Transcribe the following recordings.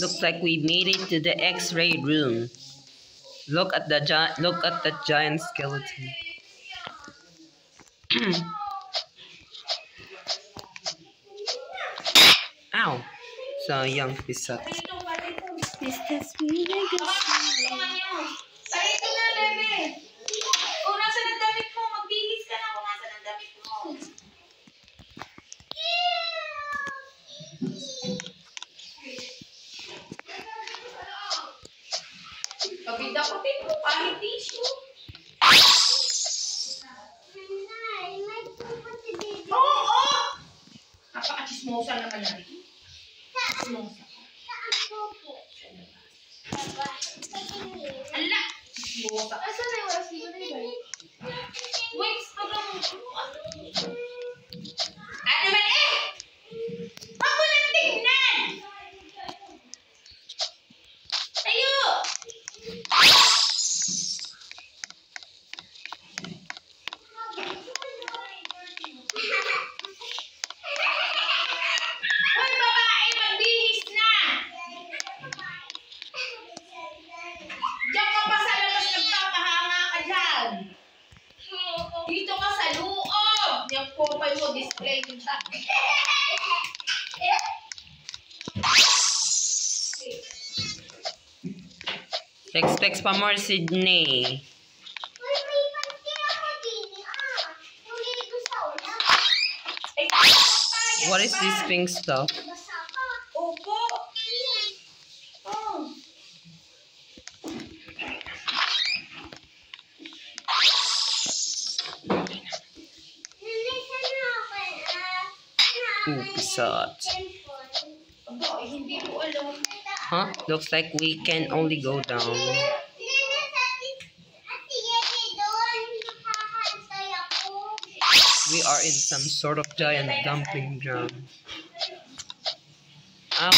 Looks like we made it to the X-ray room. Look at that giant skeleton. Ow! Sayang pisat. Parito na, bebe. Kung nasa ng damit mo, magbihis ka na kung nasa ng damit mo. Kapit-dakutin mo kahit tissue. Oo! Napaka-chismosa naman na rin. Chismosa. Ala! Chismosa. Asa na yung oras dito na yun? Wait, program mo. Ano naman eh? Huwag mo nang tingnan! Tayo! Hoy, babae, magbihis na! Diyan ka pa sa labas, nagpapahanga ka dyan. Dito ka sa loob. Yung profile mo, display mo siya. Text pa more, Sydney. What is this pink stuff? Opo. Oh. Ooh, pisat. Aba, hindi ko alam. Huh? Looks like we can only go down. We are in some sort of giant dumpling ground. Ow.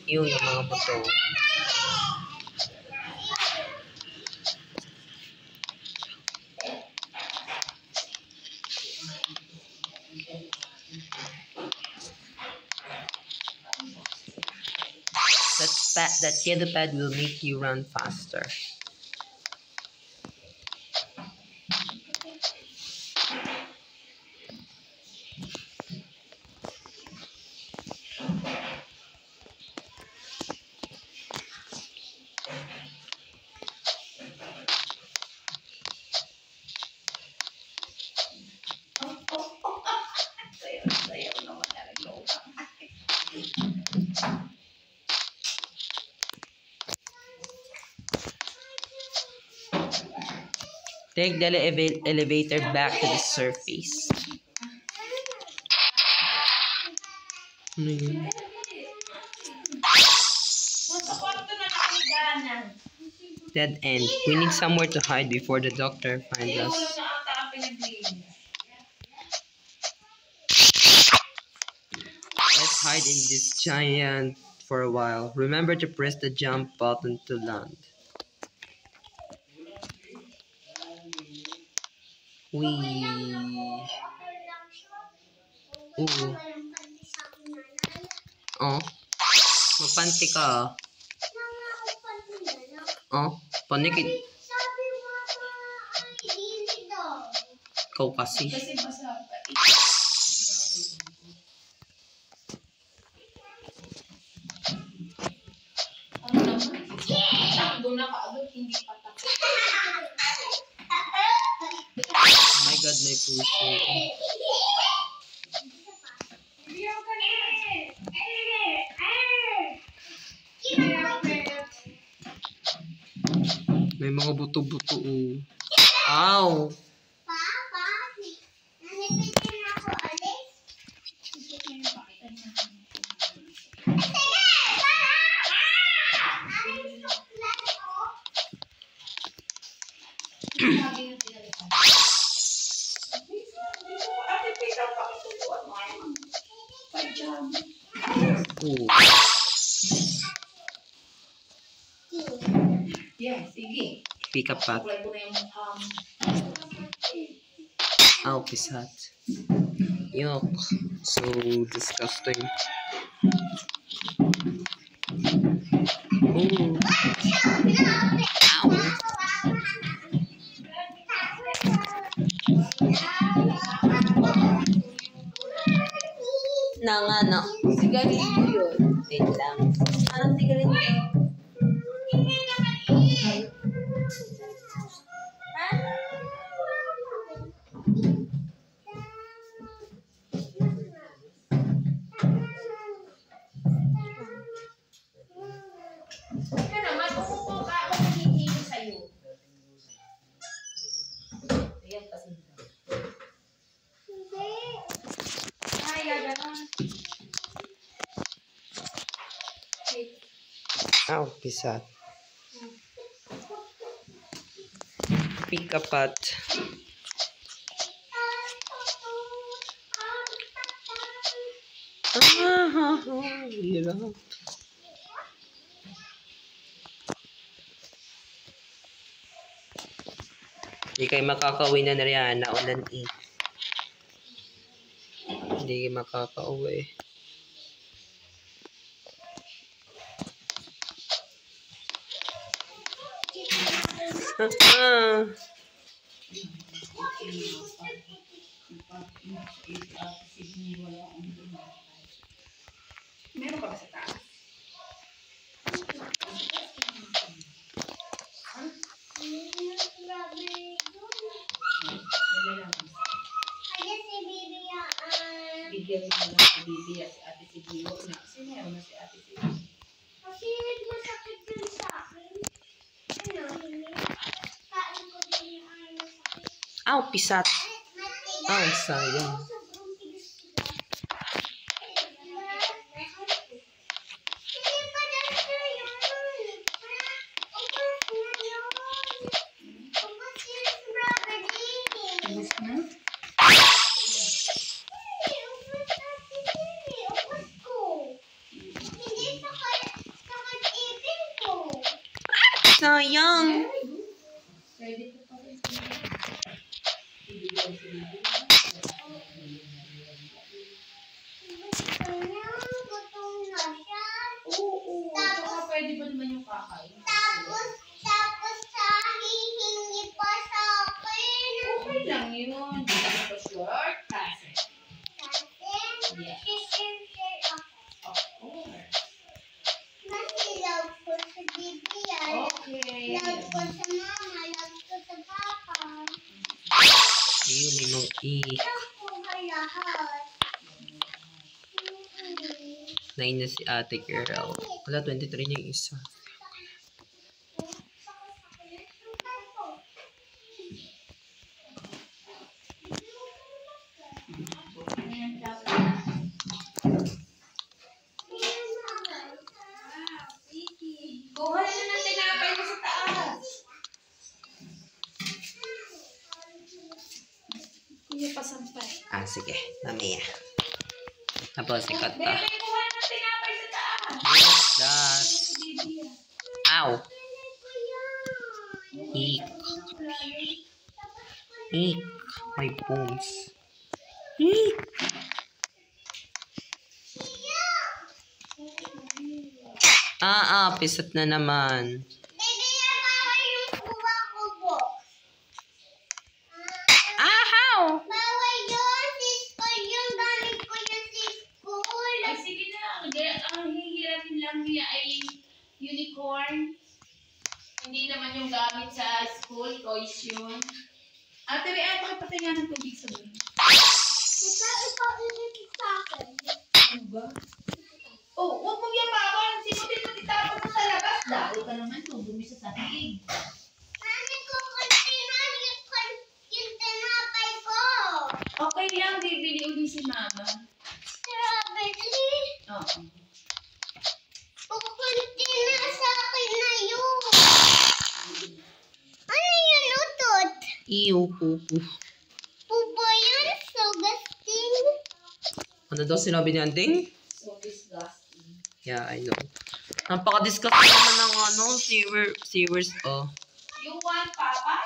Yung mga buto. That yellow pad will make you run faster. Sayaw naman na rin loob. Take the elevator back to the surface. Ano yun? Nasa kwarto na nakagana. Dead end. We need somewhere to hide before the doctor finds Ayun, us. wala na ata ang pinaglinis. Let's hide in this giant for a while. Remember to press the jump button to land. Wee. Ooh. Oh. Mapanti ka. Oh. Panikit. Ikaw kasi. Kasi basa pa. Ano naman? Takbo na kaagad, hindi pa takbo. Oh my god, may puso. May mga buto-buto. Ow! Ooh. Yeah, sige. Pick a pot. Kulay ko na yung mukha mo. Ow, pisat. Yuck. So disgusting. Ooh. Ow. Nangano. Sigarilyo yun. Wait lang. Anong sigarilyo? Ika naman, umupo ka ako magiging sa'yo. Ayan kasi. Ay, gano'n. Ow, pisat. Pick a pot. Hirap. Hindi kayo makakauwi na Rihanna. Ulan eh. Hindi kayo makakauwi. Meron ka ba sa taas? Bigyan mo lang si Bibi at si Ate Sibiyo na. Sino na si Ate Sibiyo? Kasi masakit yun sa akin. Ano, hindi. Kain ko din yung masakit. Ow, pisat. Matigas. Ow, sayang. Sobrang tigas-tigas. Hindi pa dito yun. Ubus na yun. Ubus yung strawberry. Ubus na? Sayang. Pwede ko pa rin. Ibigay si Bibi. Gutom na siya. Oo. Tsaka pwede ba naman yung kakain? Tapos hihingi pa sa akin. Okay lang yun. Hindi ka pa short. Kasi. Yes. Share ako. Of course. Kasi love ko sa bibi yan. Okay. Love ko sa mama. Love ko sa papa. Ayun, may mga Love ko ka lahat. Nine na si ate girl. Wala, 23 na yung isa. Kuha na ng tinapay mo sa taas. Kuya, pasampay. Ah, sige. Mamaya. Tapos, sikat pa. Bebe, kuha ng tinapay sa taas. What's that? Si Bibi yan. Ow. Eek. Eek. My bones. Eek. Pisat na naman. Baby, yan bawal yung kuha ko po. How? Bawal yun. Si school yung gamit ko yun si school. Ay, sige na. Ang hihirapin lang niya ay unicorn. Hindi naman yung gamit sa school. Toys yun. Ate, may ay pakipatinga ng tubig sa buhay. Ikaw inig sa akin. Ano ba? Oh, huwag mong yapakan. Simutin mo titapon mo sa labas. Dahil ka naman tubumi sa sahig. Mami ko yung tinapay ko. Okay lang, bibili uli si mama. Strawberry. Oo. Pupunti na sa akin na yun. Ano yun, utot? Ew, pupu. Pupo yun, so gasting. Ano daw sinabi ni Anding? So disgusting. Yeah, I know. Napaka-disgusting naman ng sewers, oh. Yung want Papa?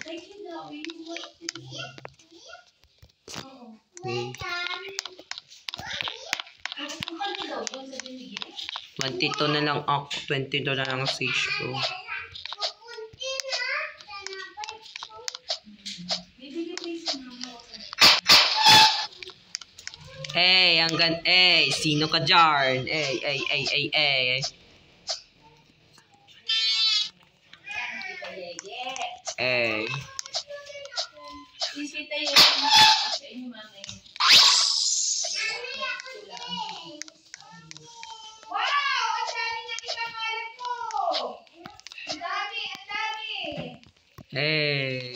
Thank you, daw. You want it? Oo. Okay. Kung kano daw doon sa binigyan? 22 na lang ako. 22 na lang si Shu. Bibigyan ko yung sinama. Hanggang sino ka dyan? Sisita yung sa inyo mamaya. Wow! Ang dami na ikamalan ko! Ang dami! Hey.